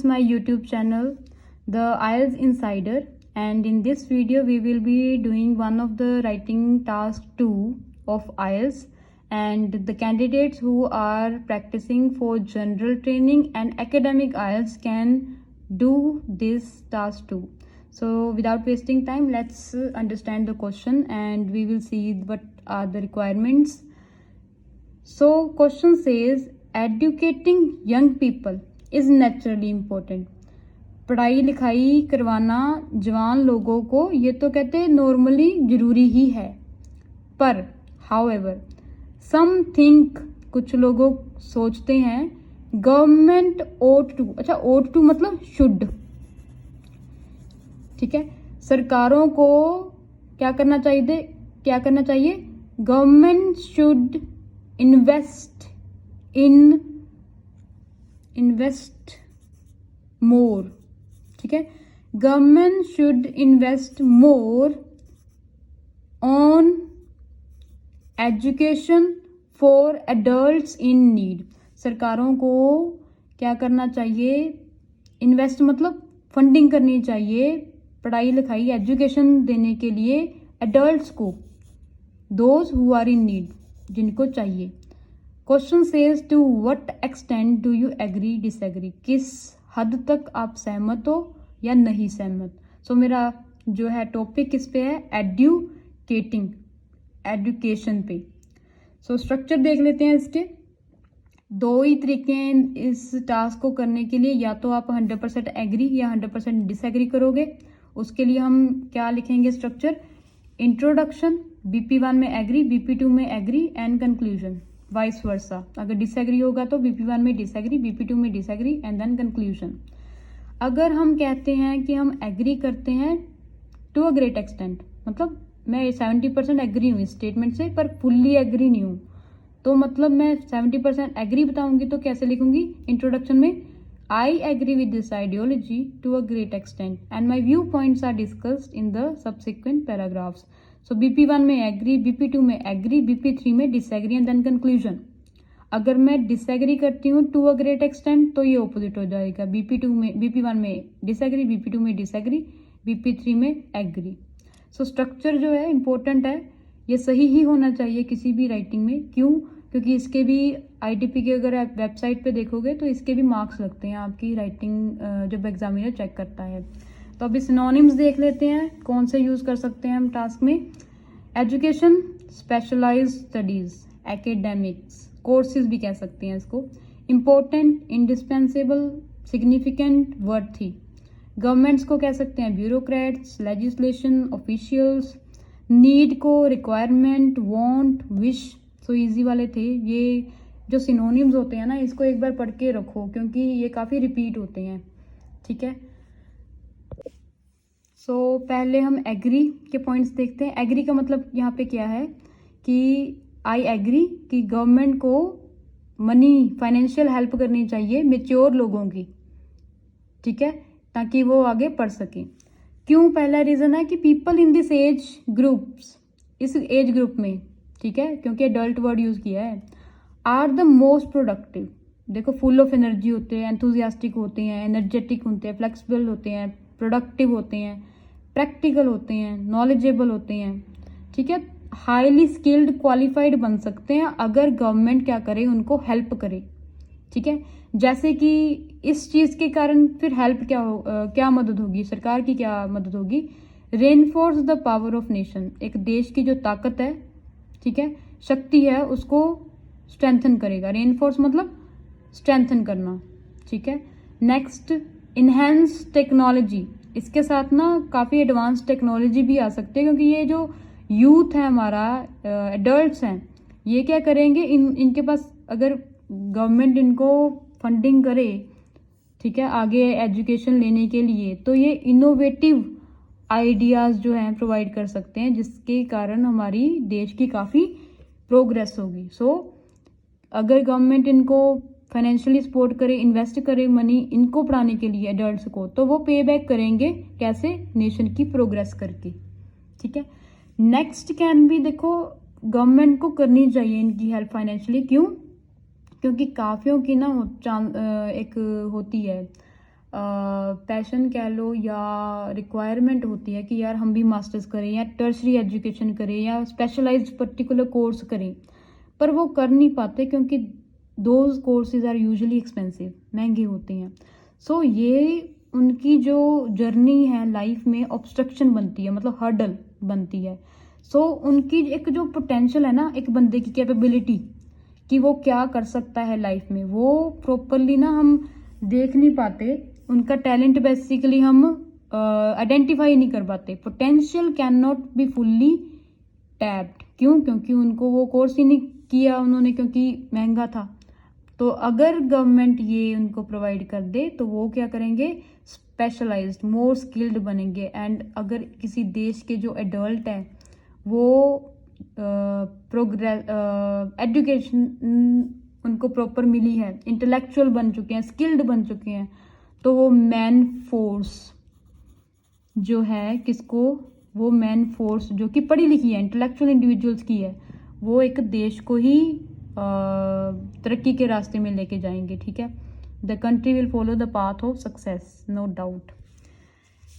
is my YouTube channel, The IELTS Insider, and in this video we will be doing one of the writing task 2 of IELTS, and the candidates who are practicing for general training and academic IELTS can do this task too. So without wasting time, let's understand the question and we will see what are the requirements. So question says, educating young people is naturally important. पढ़ाई लिखाई करवाना जवान लोगों को ये तो कहते हैं नॉर्मली ज़रूरी ही है, पर हाउएवर सम थिंक कुछ लोगों सोचते हैं गवर्नमेंट ought to, अच्छा ought to मतलब शुड, ठीक है, सरकारों को क्या करना चाहिए गवर्नमेंट शुड इन्वेस्ट मोर, ठीक है, government should invest more on education for adults in need. सरकारों को क्या करना चाहिए, इन्वेस्ट मतलब फंडिंग करनी चाहिए पढ़ाई लिखाई एजुकेशन देने के लिए एडल्ट्स को, those who are in need, जिनको चाहिए. Question says to what extent do you agree disagree, किस हद तक आप सहमत हो या नहीं सहमत. सो मेरा जो है टॉपिक किस पे है, एजुकेशन पे. सो स्ट्रक्चर देख लेते हैं. इसके दो ही तरीके हैं इस टास्क को करने के लिए, या तो आप 100% एग्री या 100% डिसएग्री करोगे. उसके लिए हम क्या लिखेंगे स्ट्रक्चर, इंट्रोडक्शन, BP1 में एग्री, BP2 में agree and conclusion, vice versa. अगर डिसएग्री होगा तो BP1 में डिसएग्री, BP2 में डिसएग्री एंड देन कंक्लूजन. अगर हम कहते हैं कि हम एग्री करते हैं टू अ ग्रेट एक्सटेंट, मतलब मैं 70% एग्री हूँ इस स्टेटमेंट से पर फुल्ली एग्री नहीं हूँ, तो मतलब मैं 70% एग्री बताऊंगी तो कैसे लिखूंगी इंट्रोडक्शन में, I agree with this ideology to a great extent and my viewpoints are discussed in the subsequent paragraphs. So BP1 में एग्री, BP2 में एग्री, BP3 में डिसएग्री एंड देन कंक्लूजन. अगर मैं डिसएग्री करती हूँ टू अ ग्रेट एक्सटेंट तो ये opposite हो जाएगा, BP1 में डिसएग्री, BP2 में डिसएग्री, BP3 में एग्री. सो स्ट्रक्चर जो है इंपॉर्टेंट है, ये सही ही होना चाहिए किसी भी राइटिंग में. क्यों? क्योंकि इसके भी ITP के अगर आप वेबसाइट पे देखोगे तो इसके भी मार्क्स लगते हैं आपकी राइटिंग जब एग्जामिनर चेक करता है. तो अभी सिनोनिम्स देख लेते हैं कौन से यूज़ कर सकते हैं हम टास्क में. Education, specialised studies, academics, courses भी कह सकते हैं इसको. Important, indispensable, significant, worthy. Governments को कह सकते हैं ब्यूरोक्रेट्स, लेजिस्लेशन, ऑफिशियल्स. नीड को requirement, want, wish. So easy वाले थे ये. जो सिनोनिम्स होते हैं ना, इसको एक बार पढ़ के रखो क्योंकि ये काफ़ी रिपीट होते हैं, ठीक है. सो पहले हम एग्री के पॉइंट्स देखते हैं. एग्री का मतलब यहाँ पे क्या है कि आई एग्री कि गवर्नमेंट को मनी, फाइनेंशियल हेल्प करनी चाहिए मेच्योर लोगों की, ठीक है, ताकि वो आगे पढ़ सकें. क्यों? पहला रीज़न है कि people in this age groups, इस एज ग्रुप में, ठीक है, क्योंकि एडल्ट वर्ड यूज़ किया है, आर द मोस्ट प्रोडक्टिव. देखो फुल ऑफ एनर्जी होते हैं, एंथुजियास्टिक होते हैं, एनर्जेटिक होते हैं, फ्लेक्सिबल होते हैं, प्रोडक्टिव होते हैं, प्रैक्टिकल होते हैं, नॉलेजेबल होते हैं, ठीक है, हाईली स्किल्ड, क्वालिफाइड बन सकते हैं अगर गवर्नमेंट क्या करे, उनको हेल्प करे, ठीक है. जैसे कि इस चीज़ के कारण फिर हेल्प क्या मदद होगी, सरकार की क्या मदद होगी, reinforce the power of nation. एक देश की जो ताकत है, ठीक है, शक्ति है, उसको स्ट्रेंथन करेगा. रेनफोर्स मतलब स्ट्रेंथन करना, ठीक है. Next, enhance technology. इसके साथ ना काफ़ी एडवांस टेक्नोलॉजी भी आ सकती है, क्योंकि ये जो यूथ है हमारा, एडल्ट्स हैं, ये क्या करेंगे, इनके पास अगर गवर्नमेंट इनको फंडिंग करे, ठीक है, आगे एजुकेशन लेने के लिए, तो ये इनोवेटिव आइडियाज़ जो हैं प्रोवाइड कर सकते हैं, जिसके कारण हमारी देश की काफ़ी प्रोग्रेस होगी. सो अगर गवर्नमेंट इनको फाइनेंशियली सपोर्ट करे, इन्वेस्ट करे मनी इनको पढ़ाने के लिए एडल्ट्स को, तो वो पे बैक करेंगे कैसे, नेशन की प्रोग्रेस करके, ठीक है. नेक्स्ट कैन भी, देखो गवर्नमेंट को करनी चाहिए इनकी हेल्प फाइनेंशियली. क्यों? क्योंकि काफ़ियों की ना एक होती है पैशन कह लो या रिक्वायरमेंट होती है कि यार हम भी मास्टर्स करें या टर्शरी एजुकेशन करें या स्पेशलाइज्ड पर्टिकुलर कोर्स करें, पर वो कर नहीं पाते क्योंकि those courses are usually expensive, महंगे होते हैं। सो ये उनकी जो जर्नी है लाइफ में ऑब्स्ट्रक्शन बनती है, मतलब हर्डल बनती है। सो उनकी एक जो पोटेंशियल है ना, एक बंदे की कैपेबिलिटी कि वो क्या कर सकता है लाइफ में, वो प्रॉपरली ना हम देख नहीं पाते। उनका टैलेंट बेसिकली हम आइडेंटिफाई नहीं कर पाते। Potential can not be fully tapped. क्यों? क्योंकि उनको वो कोर्स ही नहीं किया उन्होंने, क्योंकि महंगा था। तो अगर गवर्नमेंट ये उनको प्रोवाइड कर दे तो वो क्या करेंगे, स्पेशलाइज्ड मोर स्किल्ड बनेंगे। एंड अगर किसी देश के जो एडल्ट हैं वो प्रोग्रेस एजुकेशन उनको प्रॉपर मिली है, इंटेलेक्चुअल बन चुके हैं, स्किल्ड बन चुके हैं, तो वो मैन फोर्स जो है किसको, वो मैन फोर्स जो कि पढ़ी लिखी है, इंटेलेक्चुअल इंडिविजुअल्स की है, वो एक देश को ही तरक्की के रास्ते में लेके जाएंगे। ठीक है, the country will follow the path of success, no doubt.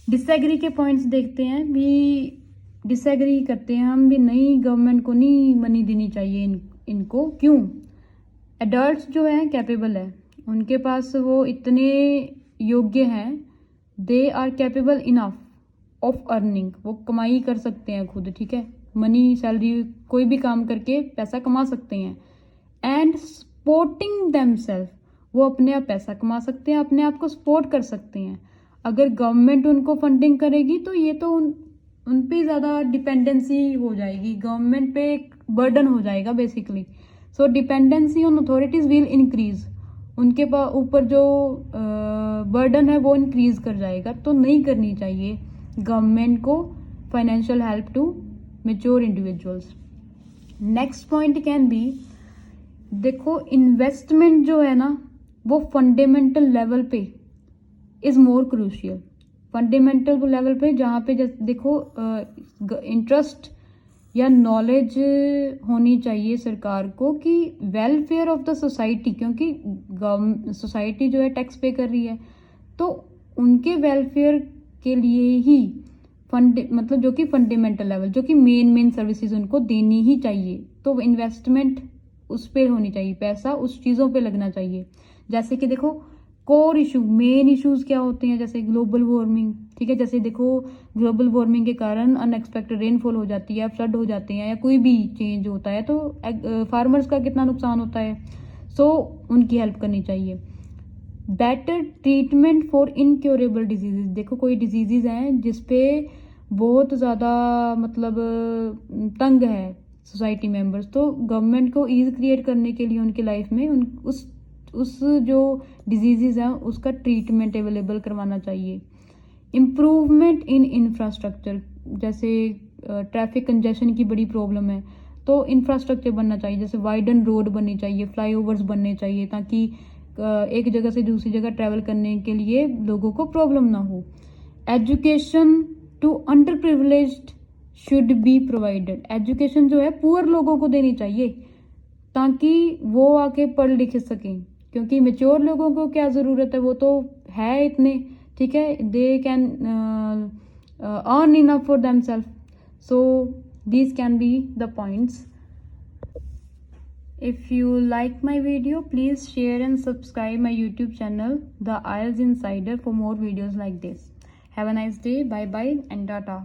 Disagree के पॉइंट्स देखते हैं भी। डिसएग्री करते हैं हम भी, नहीं गवर्नमेंट को नहीं मनी देनी चाहिए इनको। क्यों? एडल्ट्स जो हैं कैपेबल है, उनके पास वो इतने योग्य हैं, they are capable enough of earning, वो कमाई कर सकते हैं खुद। ठीक है, मनी, सैलरी, कोई भी काम करके पैसा कमा सकते हैं। एंड सपोर्टिंग देमसेल्फ, वो अपने आप पैसा कमा सकते हैं, अपने आप को सपोर्ट कर सकते हैं। अगर गवर्नमेंट उनको फंडिंग करेगी तो ये तो उन पे ज़्यादा डिपेंडेंसी हो जाएगी, गवर्नमेंट पे एक बर्डन हो जाएगा basically. So dependency on authorities will increase, उनके ऊपर जो बर्डन है वो इंक्रीज कर जाएगा। तो नहीं करनी चाहिए गवर्नमेंट को financial help to mature individuals. Next point can be, देखो इन्वेस्टमेंट जो है ना वो फंडामेंटल लेवल पे is more crucial. Fundamental level पे जहाँ पे जैसे देखो इंटरेस्ट या नॉलेज होनी चाहिए सरकार को कि वेलफेयर ऑफ द सोसाइटी, क्योंकि सोसाइटी जो है टैक्स पे कर रही है, तो उनके वेलफेयर के लिए ही मतलब जो कि फंडामेंटल लेवल, जो कि मेन सर्विसेज उनको देनी ही चाहिए। तो इन्वेस्टमेंट उस पर होनी चाहिए, पैसा उस चीज़ों पे लगना चाहिए। जैसे कि देखो कोर इशू, मेन इश्यूज क्या होते हैं, जैसे ग्लोबल वार्मिंग। ठीक है, जैसे देखो ग्लोबल वार्मिंग के कारण अनएक्सपेक्टेड रेनफॉल हो जाती है, फ्लड हो जाते हैं, या कोई भी चेंज होता है तो फार्मर्स का कितना नुकसान होता है। सो उनकी हेल्प करनी चाहिए। Better treatment for incurable diseases, देखो कोई डिजीजेज हैं जिसपे बहुत ज़्यादा मतलब तंग है सोसाइटी मेंबर्स, तो गवर्नमेंट को ईज क्रिएट करने के लिए उनकी लाइफ में उस जो डिजीज़ हैं उसका ट्रीटमेंट अवेलेबल करवाना चाहिए। इम्प्रूवमेंट इन इंफ्रास्ट्रक्चर, जैसे ट्रैफिक कंजेशन की बड़ी प्रॉब्लम है, तो इंफ्रास्ट्रक्चर बनना चाहिए, जैसे वाइडन रोड बननी चाहिए, फ्लाईओवर्स बनने चाहिए, ताकि एक जगह से दूसरी जगह ट्रैवल करने के लिए लोगों को प्रॉब्लम ना हो। Education to underprivileged should be provided, education जो है पुअर लोगों को देनी चाहिए ताकि वो आके पढ़ लिख सकें, क्योंकि मेच्योर लोगों को क्या ज़रूरत है, वो तो है इतने, ठीक है, they can earn enough for them self. So these can be the points. If you like my video, please share and subscribe my YouTube channel, The IELTS Insider, for more videos like this. Have a nice day. Bye bye and tata.